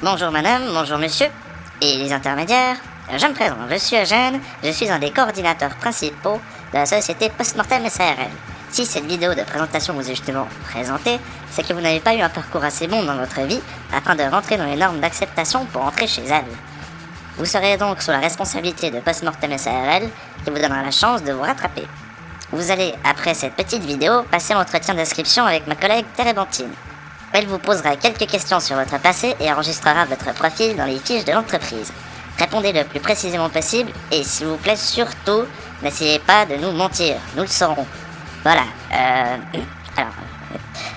Bonjour madame, bonjour monsieur, et les intermédiaires. Je me présente, je suis Eugène, je suis un des coordinateurs principaux de la société Postmortem SARL. Si cette vidéo de présentation vous est justement présentée, c'est que vous n'avez pas eu un parcours assez bon dans votre vie afin de rentrer dans les normes d'acceptation pour entrer chez elle. Vous serez donc sous la responsabilité de Postmortem SARL qui vous donnera la chance de vous rattraper. Vous allez, après cette petite vidéo, passer l'entretien d'inscription avec ma collègue Térébenthine. Elle vous posera quelques questions sur votre passé et enregistrera votre profil dans les fiches de l'entreprise. Répondez le plus précisément possible et s'il vous plaît surtout, n'essayez pas de nous mentir, nous le saurons. Voilà,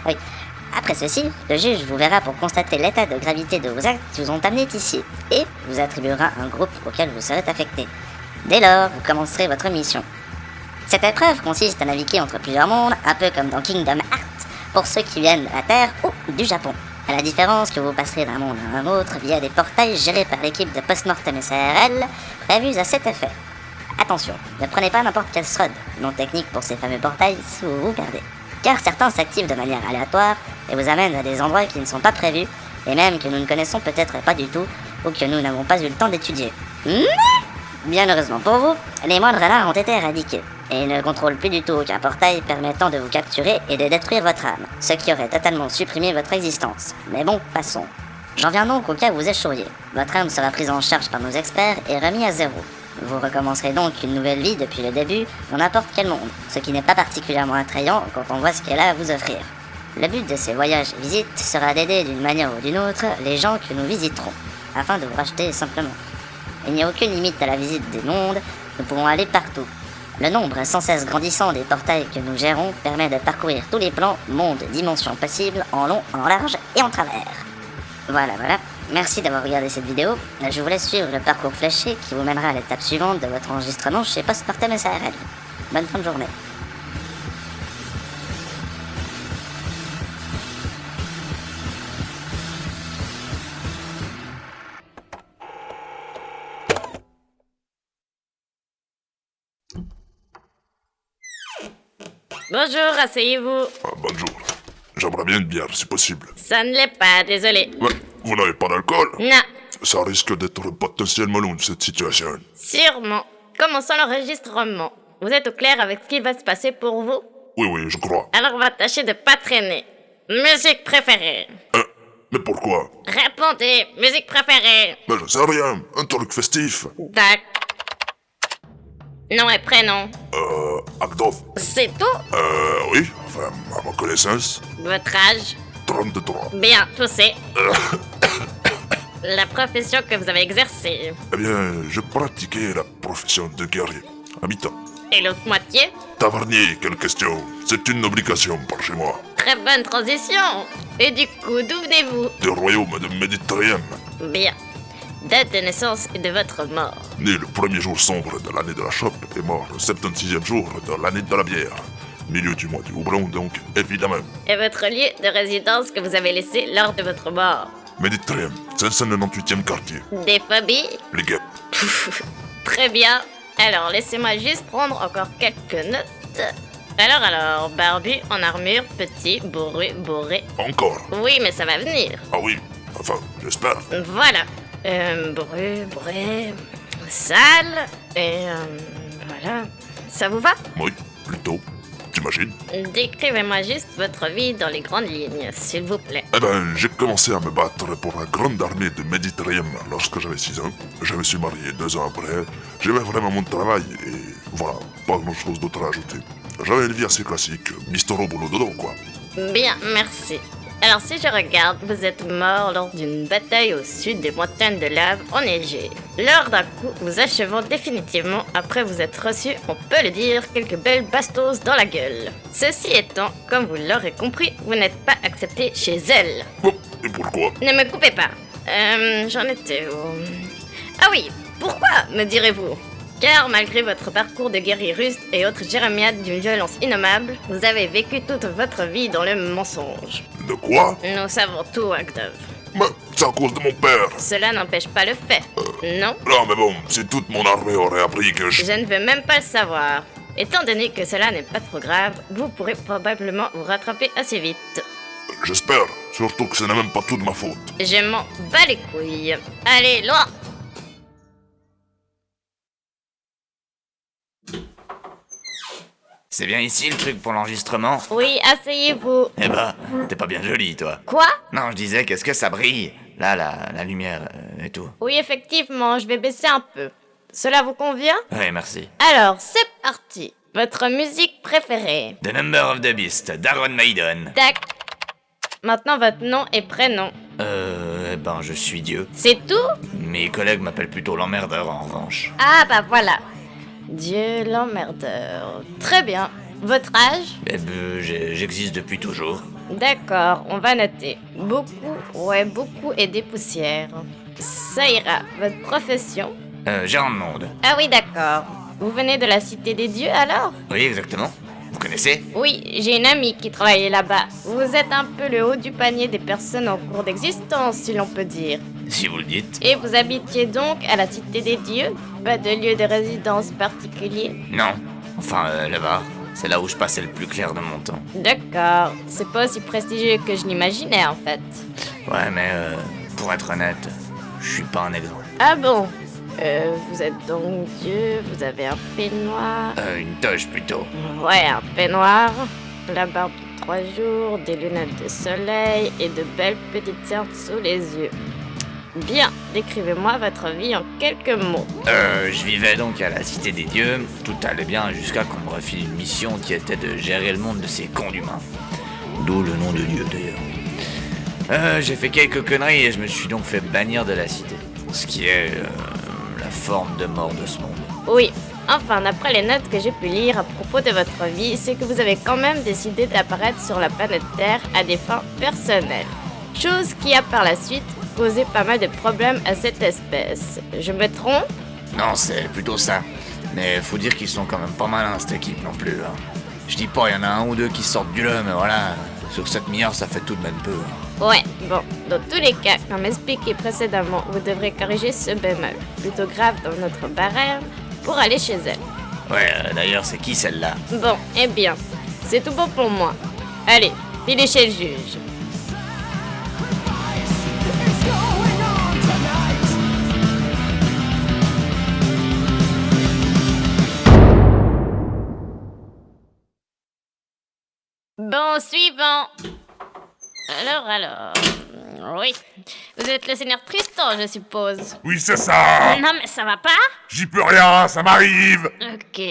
oui. Après ceci, le juge vous verra pour constater l'état de gravité de vos actes qui vous ont amené ici et vous attribuera un groupe auquel vous serez affecté. Dès lors, vous commencerez votre mission. Cette épreuve consiste à naviguer entre plusieurs mondes, un peu comme dans Kingdom Hearts, pour ceux qui viennent de la Terre ou du Japon. À la différence que vous passerez d'un monde à un autre via des portails gérés par l'équipe de Postmortem SARL, prévus à cet effet. Attention, ne prenez pas n'importe quel SROD, nom technique pour ces fameux portails si vous vous perdez. Car certains s'activent de manière aléatoire et vous amènent à des endroits qui ne sont pas prévus, et même que nous ne connaissons peut-être pas du tout, ou que nous n'avons pas eu le temps d'étudier. Bien heureusement pour vous, les moines renards ont été éradiqués, et ils ne contrôlent plus du tout aucun portail permettant de vous capturer et de détruire votre âme, ce qui aurait totalement supprimé votre existence. Mais bon, passons. J'en viens donc au cas où vous échoueriez. Votre âme sera prise en charge par nos experts et remis à zéro. Vous recommencerez donc une nouvelle vie depuis le début dans n'importe quel monde, ce qui n'est pas particulièrement attrayant quand on voit ce qu'elle a à vous offrir. Le but de ces voyages et visites sera d'aider d'une manière ou d'une autre les gens que nous visiterons, afin de vous racheter simplement. Il n'y a aucune limite à la visite des mondes, nous pouvons aller partout. Le nombre sans cesse grandissant des portails que nous gérons permet de parcourir tous les plans, mondes, dimensions possibles, en long, en large et en travers. Voilà. Merci d'avoir regardé cette vidéo. Je vous laisse suivre le parcours fléché qui vous mènera à l'étape suivante de votre enregistrement chez Postmortem SARL. Bonne fin de journée. Bonjour, asseyez-vous. Bonjour. J'aimerais bien une bière, si possible. Ça ne l'est pas, désolé. Ouais, vous n'avez pas d'alcool? Non, Ça risque d'être potentiellement long, cette situation. sûrement. Commençons l'enregistrement. Vous êtes au clair avec ce qui va se passer pour vous? Oui, je crois. Alors on va tâcher de pas traîner. Musique préférée. Mais pourquoi? Répondez, musique préférée. Mais je sais rien, un truc festif. Tac. Nom et prénom. Agdov. C'est tout? Oui, enfin, à ma connaissance, Votre âge? 33. Bien, toussé. La profession que vous avez exercée. Eh bien, je pratiquais la profession de guerrier, à mi-temps. Et l'autre moitié? Tavernier, quelle question? C'est une obligation par chez moi. Très bonne transition. Et du coup, d'où venez-vous? Du royaume de Méditerranée. Bien. Date de naissance et de votre mort. Né le premier jour sombre de l'année de la chope et mort le 76e jour de l'année de la bière. Milieu du mois du houblon donc, évidemment. Et votre lieu de résidence que vous avez laissé lors de votre mort. Méditerranée, 598e quartier. Des phobies? Les guêpes. Très bien. Alors, laissez-moi juste prendre encore quelques notes. Alors, barbu, en armure, petit, bourré. Encore. Oui, mais ça va venir. Ah oui, enfin, j'espère. Voilà. Bourré, sale, et voilà. Ça vous va? Oui, plutôt. T'imagines? Décrivez-moi juste votre vie dans les grandes lignes, s'il vous plaît. Eh ben, j'ai commencé à me battre pour la grande armée de Méditerranée lorsque j'avais 6 ans. Je me suis marié 2 ans après. J'aimais vraiment mon travail et voilà, pas grand chose d'autre à ajouter. J'avais une vie assez classique, Mister au boulot dodo quoi. Bien, merci. Alors si je regarde, vous êtes mort lors d'une bataille au sud des montagnes de lave enneigées. Lors d'un coup, vous achevant définitivement après vous être reçu, on peut le dire, quelques belles bastos dans la gueule. Ceci étant, comme vous l'aurez compris, vous n'êtes pas accepté chez elle. Bon, et pourquoi? Ne me coupez pas. J'en étais où? Ah oui, pourquoi, me direz-vous? Car malgré votre parcours de guerrier russe et autres jérémiades d'une violence innommable, vous avez vécu toute votre vie dans le mensonge. De quoi? Nous savons tout, Agdov. Mais c'est à cause de mon père. Cela n'empêche pas le fait. Non, Non mais bon, si toute mon armée aurait appris que je ne veux même pas le savoir. Étant donné que cela n'est pas trop grave, vous pourrez probablement vous rattraper assez vite. J'espère, surtout que ce n'est même pas tout de ma faute. Je m'en bats les couilles. Allez, loin. C'est bien ici le truc pour l'enregistrement? Oui, asseyez-vous. Eh bah, t'es pas bien jolie, toi. Quoi? Non, je disais, qu'est-ce que ça brille? Là, la lumière et tout. Oui, effectivement, je vais baisser un peu. Cela vous convient? Ouais, merci. Alors, c'est parti. Votre musique préférée? The Number of the Beast, d'Iron Maiden. Tac. Maintenant, votre nom et prénom. Je suis Dieu. C'est tout? Mes collègues m'appellent plutôt l'emmerdeur, en revanche. Ah, bah voilà. Dieu l'emmerdeur. Très bien. Votre âge? J'existe depuis toujours. D'accord, on va noter. Beaucoup et des poussières. Ça ira. Votre profession? Gérant de monde. Ah oui, d'accord. Vous venez de la Cité des Dieux, alors? Oui, exactement. Vous connaissez? Oui, j'ai une amie qui travaillait là-bas. Vous êtes un peu le haut du panier des personnes en cours d'existence, si l'on peut dire. Si vous le dites. Et vous habitiez donc à la Cité des Dieux? Pas de lieu de résidence particulier? Non. Enfin, là-bas. C'est là où je passais le plus clair de mon temps. D'accord. C'est pas aussi prestigieux que je l'imaginais, en fait. Ouais, mais pour être honnête, je suis pas un exemple. Ah bon? Vous êtes donc Dieu, vous avez un peignoir... Une toge plutôt. Ouais, un peignoir, la barbe de 3 jours, des lunettes de soleil et de belles petites cernes sous les yeux. Bien, décrivez-moi votre vie en quelques mots. Je vivais donc à la Cité des Dieux. Tout allait bien jusqu'à qu'on me refile une mission qui était de gérer le monde de ces cons d'humains. D'où le nom de Dieu, d'ailleurs. J'ai fait quelques conneries et je me suis donc fait bannir de la Cité. Ce qui est la forme de mort de ce monde. Oui, enfin, d'après les notes que j'ai pu lire à propos de votre vie, c'est que vous avez quand même décidé d'apparaître sur la planète Terre à des fins personnelles. Chose qui a par la suite causé pas mal de problèmes à cette espèce. Je me trompe? Non, c'est plutôt ça. Mais faut dire qu'ils sont quand même pas malins, cette équipe non plus. Hein. Je dis pas, il y en a un ou deux qui sortent du lot, mais voilà, sur 7 milliards, ça fait tout de même peu. Ouais, bon, dans tous les cas, comme expliqué précédemment, vous devrez corriger ce bémol, plutôt grave dans notre barème, pour aller chez elle. Ouais, d'ailleurs, c'est qui celle-là? Bon, eh bien, c'est tout bon pour moi. Allez, filez chez le juge. Bon, suivant. Alors. Oui. Vous êtes le seigneur Tristan, je suppose. Oui, c'est ça. Non, mais ça va pas? J'y peux rien, ça m'arrive. Ok.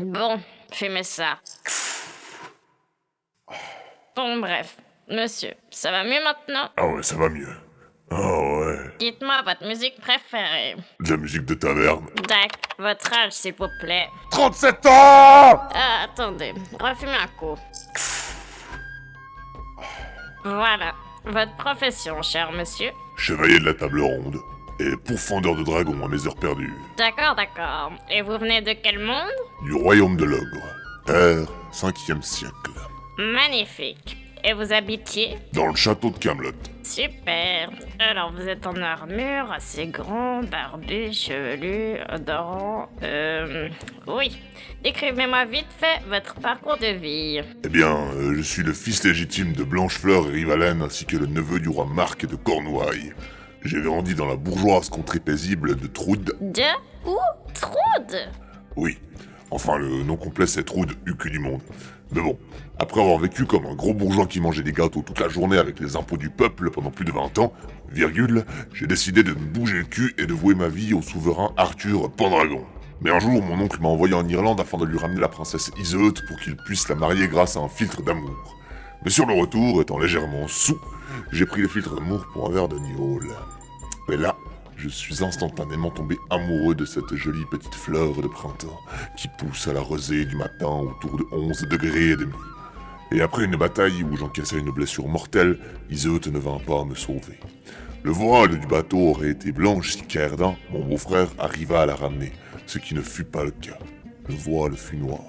Bon, fumez ça. Bon, bref. Monsieur, ça va mieux maintenant? Ah ouais, ça va mieux. Ah ouais. Dites-moi votre musique préférée. De la musique de taverne. Dac, votre âge, s'il vous plaît. 37 ans. Ah, attendez. Refumez un coup. Voilà. Votre profession, cher monsieur. Chevalier de la table ronde. Et pourfendeur de dragons à mes heures perdues. D'accord. Et vous venez de quel monde? Du royaume de l'ogre. Terre, 5e siècle. Magnifique. Et vous habitiez? Dans le château de Camelot. Super. Alors, vous êtes en armure, assez grand, barbu, chevelu, odorant... Oui. Décrivez-moi vite fait votre parcours de vie. Eh bien, je suis le fils légitime de Blanchefleur et Rivalène, ainsi que le neveu du roi Marc de Cornouailles. J'ai grandi dans la bourgeoise contrée paisible de Troude. De où? Troude? Oui. Enfin, le nom complet c'est Troude, Ucu du monde. Mais bon, après avoir vécu comme un gros bourgeois qui mangeait des gâteaux toute la journée avec les impôts du peuple pendant plus de 20 ans, j'ai décidé de me bouger le cul et de vouer ma vie au souverain Arthur Pendragon. Mais un jour, mon oncle m'a envoyé en Irlande afin de lui ramener la princesse Iseult pour qu'il puisse la marier grâce à un filtre d'amour. Mais sur le retour, étant légèrement saoul, j'ai pris le filtre d'amour pour un verre de Niol. Mais là, je suis instantanément tombé amoureux de cette jolie petite fleur de printemps qui pousse à la rosée du matin autour de 11 degrés et demi. Et après une bataille où j'encaissais une blessure mortelle, Iseult ne vint pas me sauver. Le voile du bateau aurait été blanche si Caerdin, mon beau-frère, arriva à la ramener, ce qui ne fut pas le cas. Le voile fut noir.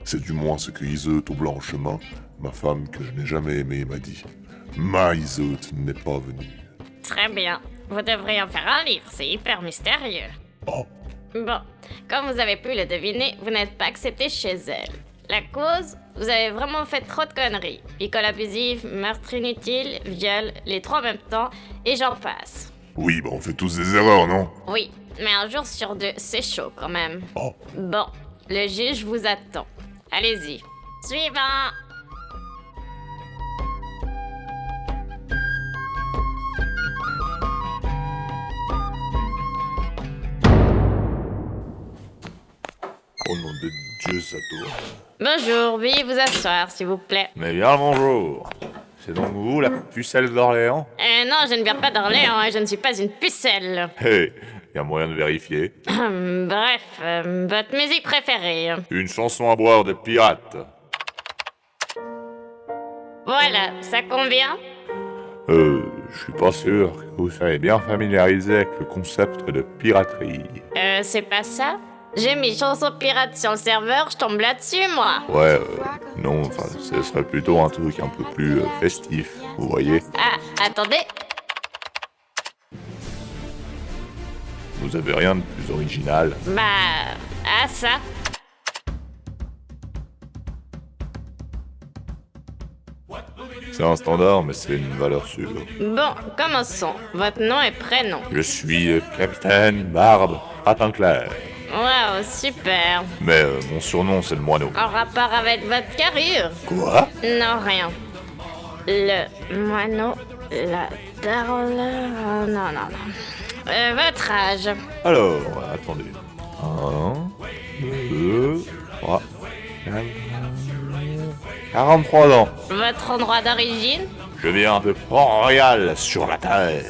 C'est du moins ce que Iseult au blanches mains, ma femme que je n'ai jamais aimée, m'a dit. Ma Iseult n'est pas venue. Très bien. Vous devriez en faire un livre, c'est hyper mystérieux. Oh. Bon, comme vous avez pu le deviner, vous n'êtes pas accepté chez elle. La cause, vous avez vraiment fait trop de conneries. Picole abusive, meurtre inutile, viol, les trois en même temps, et j'en passe. Oui, bah on fait tous des erreurs, non? Oui, mais un jour sur deux, c'est chaud quand même. Oh. Bon, le juge vous attend. Allez-y. Suivant. Au nom de Dieu, Sato. Bonjour, veuillez vous asseoir, s'il vous plaît. Mais bien le bonjour. C'est donc vous, la pucelle d'Orléans? Non, je ne viens pas d'Orléans et je ne suis pas une pucelle. Hé, y a moyen de vérifier. Bref, votre musique préférée. Une chanson à boire de pirate. Voilà, ça convient? Je suis pas sûr que vous soyez bien familiarisé avec le concept de piraterie. C'est pas ça? J'ai mis chanson pirate sur le serveur, je tombe là-dessus, moi. Ouais, non, enfin, ce serait plutôt un truc un peu plus festif, vous voyez? Ah, attendez. Vous avez rien de plus original. Bah, ah ça. C'est un standard, mais c'est une valeur sûre. Bon, commençons. Votre nom et prénom. Je suis Capitaine Barbe Clair. Waouh, super. Mais mon surnom, c'est le moineau. En rapport avec votre carrure? Quoi? Non, rien. Le moineau, la darole... non, non, non. Votre âge? Alors, attendez. 1, 2, 3, 4... 43 ans. Votre endroit d'origine? Je viens de Port-Royal, sur la Terre.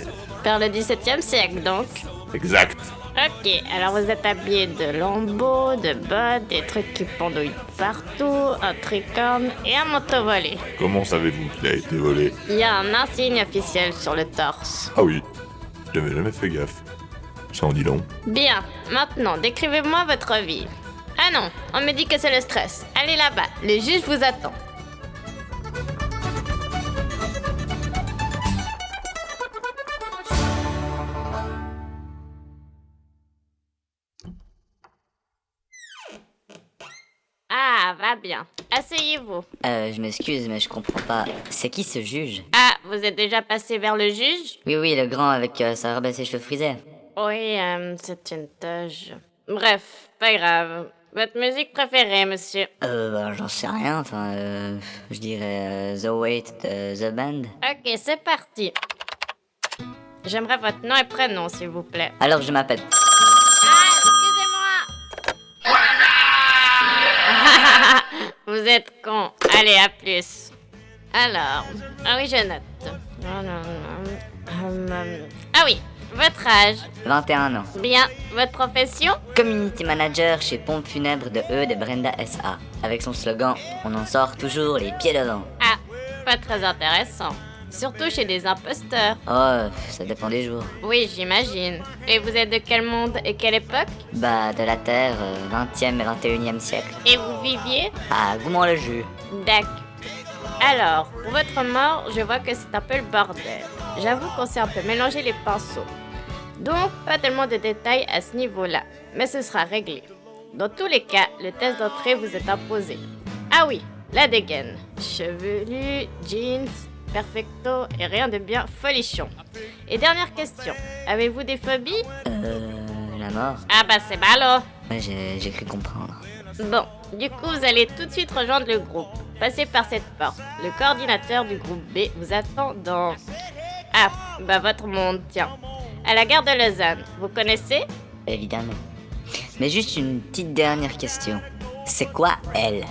Vers le XVIIe siècle, donc. Exact. Ok, alors vous êtes habillé de lambeaux, de bottes, des trucs qui pendouillent partout, un tricorne et un manteau volé. Comment savez-vous qu'il a été volé? Il y a un insigne officiel sur le torse. Ah oui, j'avais jamais fait gaffe. Ça en dit long. Bien, maintenant, décrivez-moi votre vie. Ah non, on me dit que c'est le stress. Allez là-bas, le juge vous attend. Ah, va bien. Asseyez-vous. Je m'excuse, mais je comprends pas. C'est qui ce juge? Ah, vous êtes déjà passé vers le juge? Oui, oui, le grand avec sa robe et ses cheveux frisés. Oui, c'est une toge. Bref, pas grave. Votre musique préférée, monsieur? Bah, j'en sais rien, enfin, je dirais The Wait de The Band. Ok, c'est parti. J'aimerais votre nom et prénom, s'il vous plaît. Alors, je m'appelle... Ah, excusez-moi! Vous êtes con. Allez, à plus. Alors, ah oui, je note. Ah oui, votre âge? 21 ans. Bien, votre profession? Community manager chez Pompe Funèbre de E de Brenda S.A. Avec son slogan « On en sort toujours les pieds devant ». Ah, pas très intéressant. Surtout chez des imposteurs. Oh, ça dépend des jours. Oui, j'imagine. Et vous êtes de quel monde et quelle époque? Bah, de la Terre, 20e et 21e siècle. Et vous viviez? Ah, Goumont-le-Jus. D'accord. Alors, pour votre mort, je vois que c'est un peu le bordel. J'avoue qu'on s'est un peu mélangé les pinceaux. Donc, pas tellement de détails à ce niveau-là. Mais ce sera réglé. Dans tous les cas, le test d'entrée vous est imposé. Ah oui, la dégaine. Chevelu, jeans, perfecto et rien de bien folichon. Et dernière question, avez-vous des phobies? La mort? Ah bah c'est ballot. Ouais, j'ai cru comprendre. Bon, du coup vous allez tout de suite rejoindre le groupe. Passez par cette porte. Le coordinateur du groupe B vous attend dans... Ah, bah votre monde, tiens. À la gare de Lausanne, vous connaissez? Évidemment. Mais juste une petite dernière question. C'est quoi, elle?